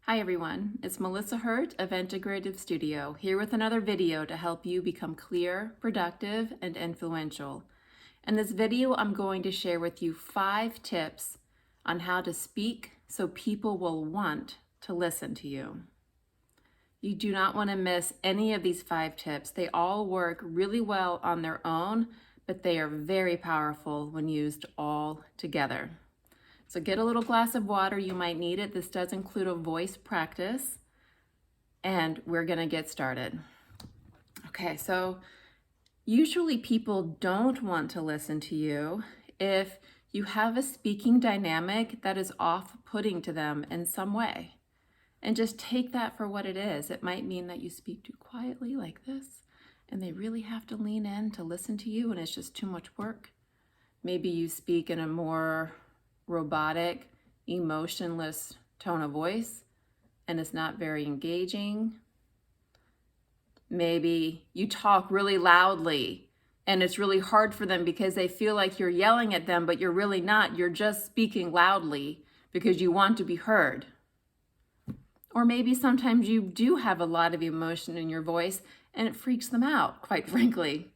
Hi everyone, it's Melissa Hurt of Integrative Studio, here with another video to help you become clear, productive, and influential. In this video, I'm going to share with you 5 tips on how to speak so people will want to listen to you. You do not want to miss any of these 5 tips. They all work really well on their own, but they are very powerful when used all together. So get a little glass of water, you might need it. This does include a voice practice, and we're gonna get started. Okay, so usually people don't want to listen to you if you have a speaking dynamic that is off-putting to them in some way. And just take that for what it is. It might mean that you speak too quietly like this, and they really have to lean in to listen to you, and it's just too much work. Maybe you speak in a more robotic, emotionless tone of voice, and it's not very engaging. Maybe you talk really loudly and it's really hard for them because they feel like you're yelling at them, but you're really not. You're just speaking loudly because you want to be heard. Or maybe sometimes you do have a lot of emotion in your voice and it freaks them out, quite frankly.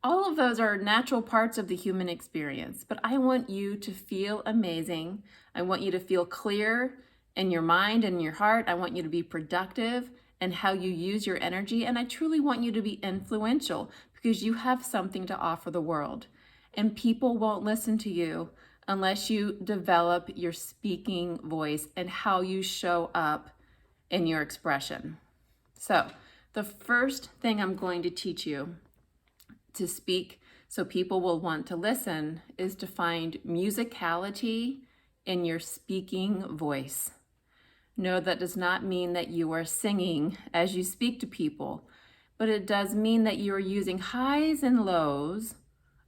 All of those are natural parts of the human experience, but I want you to feel amazing. I want you to feel clear in your mind and your heart. I want you to be productive in how you use your energy, and I truly want you to be influential because you have something to offer the world. And people won't listen to you unless you develop your speaking voice and how you show up in your expression. So, the first thing I'm going to teach you to speak so people will want to listen is to find musicality in your speaking voice. No, that does not mean that you are singing as you speak to people, but it does mean that you are using highs and lows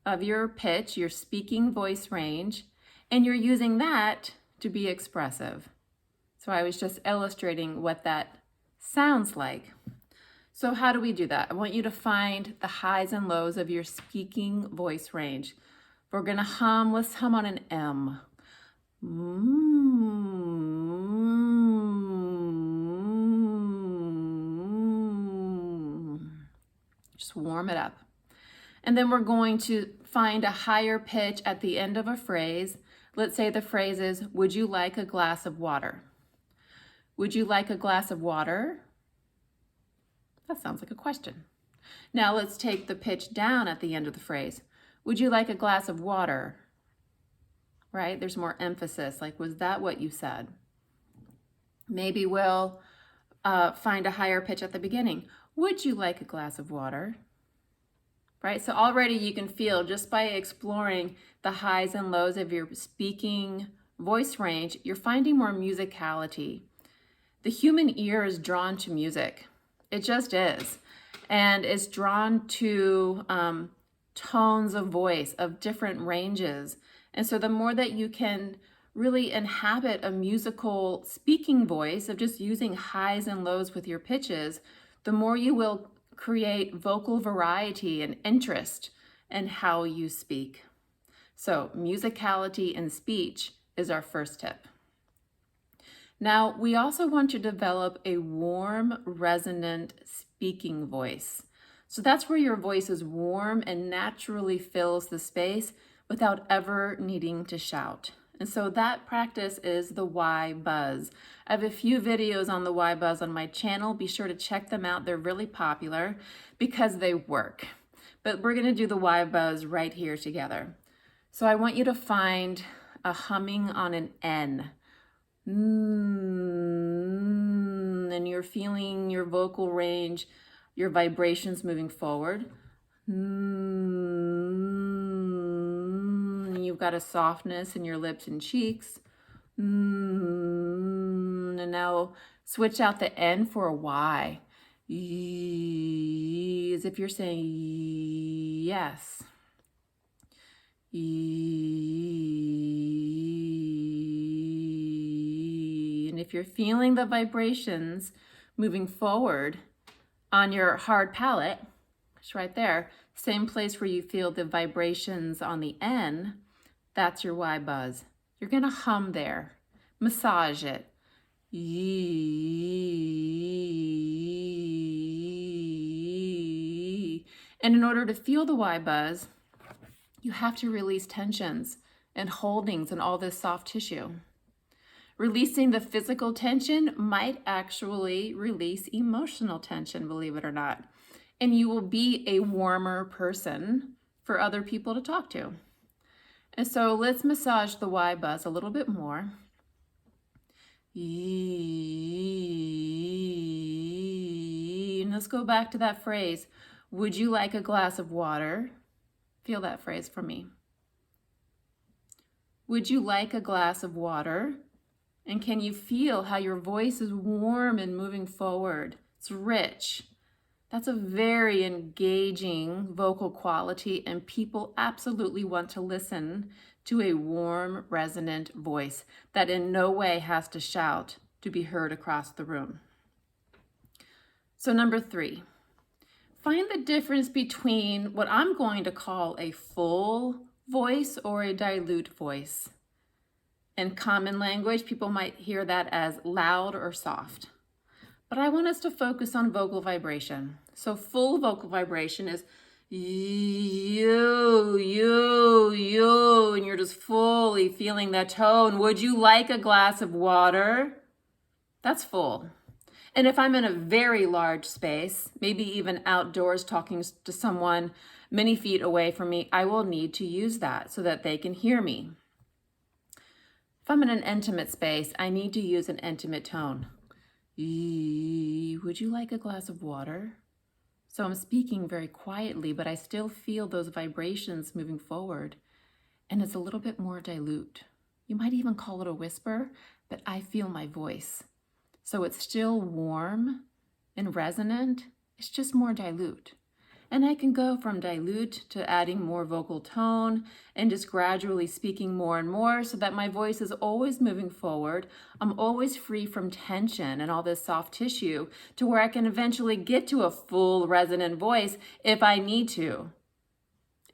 of your pitch, your speaking voice range, and you're using that to be expressive. So I was just illustrating what that sounds like. So how do we do that? I want you to find the highs and lows of your speaking voice range. We're gonna hum, let's hum on an M. Just warm it up. And then we're going to find a higher pitch at the end of a phrase. Let's say the phrase is, would you like a glass of water? Would you like a glass of water? That sounds like a question. Now let's take the pitch down at the end of the phrase. Would you like a glass of water? Right? There's more emphasis. Like, was that what you said? Maybe we'll find a higher pitch at the beginning. Would you like a glass of water? Right? So already you can feel just by exploring the highs and lows of your speaking voice range, you're finding more musicality. The human ear is drawn to music. It just is. And it's drawn to tones of voice of different ranges. And so the more that you can really inhabit a musical speaking voice of just using highs and lows with your pitches, the more you will create vocal variety and interest in how you speak. So musicality in speech is our first tip. Now, we also want to develop a warm, resonant speaking voice. So that's where your voice is warm and naturally fills the space without ever needing to shout. And so that practice is the why buzz. I have a few videos on the why buzz on my channel. Be sure to check them out. They're really popular because they work. But we're going to do the why buzz right here together. So I want you to find a humming on an N. And you're feeling your vocal range, your vibrations moving forward. And you've got a softness in your lips and cheeks. And now switch out the N for a Y. As if you're saying yes. And if you're feeling the vibrations moving forward on your hard palate, it's right there, same place where you feel the vibrations on the N, that's your Y buzz. You're gonna hum there, massage it. Yee. And in order to feel the Y buzz, you have to release tensions and holdings and all this soft tissue. Releasing the physical tension might actually release emotional tension, believe it or not. And you will be a warmer person for other people to talk to. And so let's massage the Y buzz a little bit more. And let's go back to that phrase. Would you like a glass of water? Feel that phrase for me. Would you like a glass of water? And can you feel how your voice is warm and moving forward? It's rich. That's a very engaging vocal quality, and people absolutely want to listen to a warm, resonant voice that in no way has to shout to be heard across the room. So number 3, find the difference between what I'm going to call a full voice or a dilute voice. In common language, people might hear that as loud or soft. But I want us to focus on vocal vibration. So full vocal vibration is you, and you're just fully feeling that tone. Would you like a glass of water? That's full. And if I'm in a very large space, maybe even outdoors talking to someone many feet away from me, I will need to use that so that they can hear me. If I'm in an intimate space, I need to use an intimate tone. Would you like a glass of water? So I'm speaking very quietly, but I still feel those vibrations moving forward. And it's a little bit more dilute. You might even call it a whisper, but I feel my voice. So it's still warm and resonant. It's just more dilute. And I can go from dilute to adding more vocal tone and just gradually speaking more and more so that my voice is always moving forward. I'm always free from tension and all this soft tissue to where I can eventually get to a full resonant voice if I need to.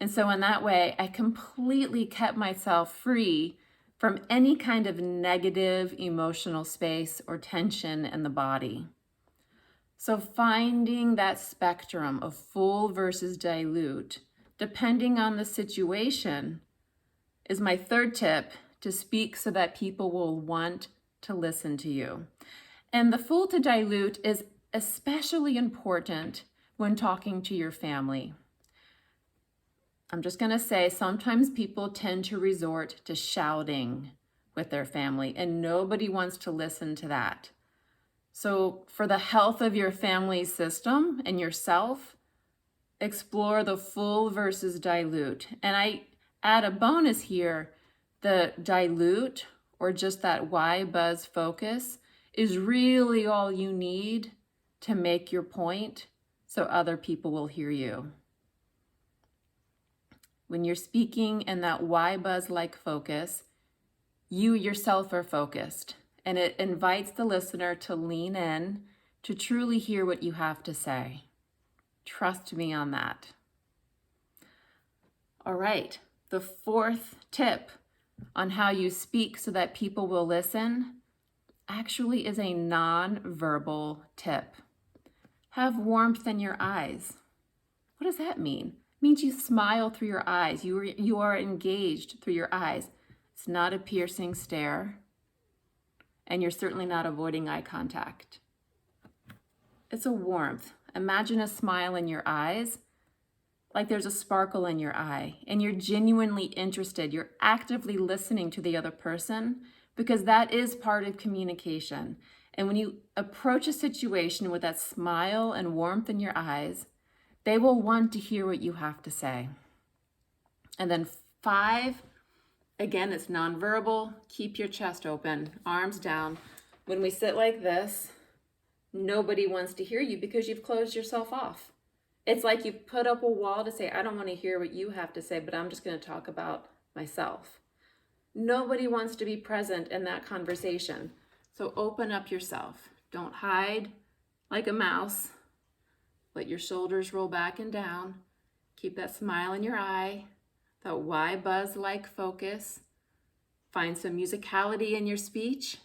And so in that way, I completely kept myself free from any kind of negative emotional space or tension in the body. So finding that spectrum of full versus dilute, depending on the situation, is my 3rd tip to speak so that people will want to listen to you. And the full to dilute is especially important when talking to your family. I'm just going to say sometimes people tend to resort to shouting with their family, and nobody wants to listen to that. So for the health of your family system and yourself, explore the full versus dilute. And I add a bonus here. The dilute, or just that Y buzz focus, is really all you need to make your point so other people will hear you. When you're speaking in that Y buzz-like focus, you yourself are focused. And it invites the listener to lean in to truly hear what you have to say. Trust me on that. All right, the 4th tip on how you speak so that people will listen actually is a non-verbal tip. Have warmth in your eyes. What does that mean? It means you smile through your eyes. You are engaged through your eyes. It's not a piercing stare. And you're certainly not avoiding eye contact. It's a warmth. Imagine a smile in your eyes, like there's a sparkle in your eye, and you're genuinely interested. You're actively listening to the other person, because that is part of communication. And when you approach a situation with that smile and warmth in your eyes, they will want to hear what you have to say. And then 5, again, it's nonverbal. Keep your chest open, arms down. When we sit like this, nobody wants to hear you because you've closed yourself off. It's like you've put up a wall to say, I don't want to hear what you have to say, but I'm just going to talk about myself. Nobody wants to be present in that conversation. So open up yourself. Don't hide like a mouse. Let your shoulders roll back and down. Keep that smile in your eye. That Y buzz-like focus. Find some musicality in your speech.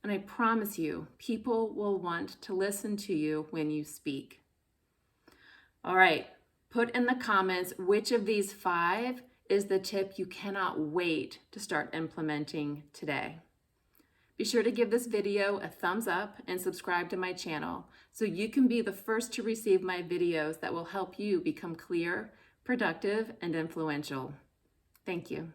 And I promise you, people will want to listen to you when you speak. All right, put in the comments which of these 5 is the tip you cannot wait to start implementing today. Be sure to give this video a thumbs up and subscribe to my channel so you can be the first to receive my videos that will help you become clear, productive, and influential. Thank you.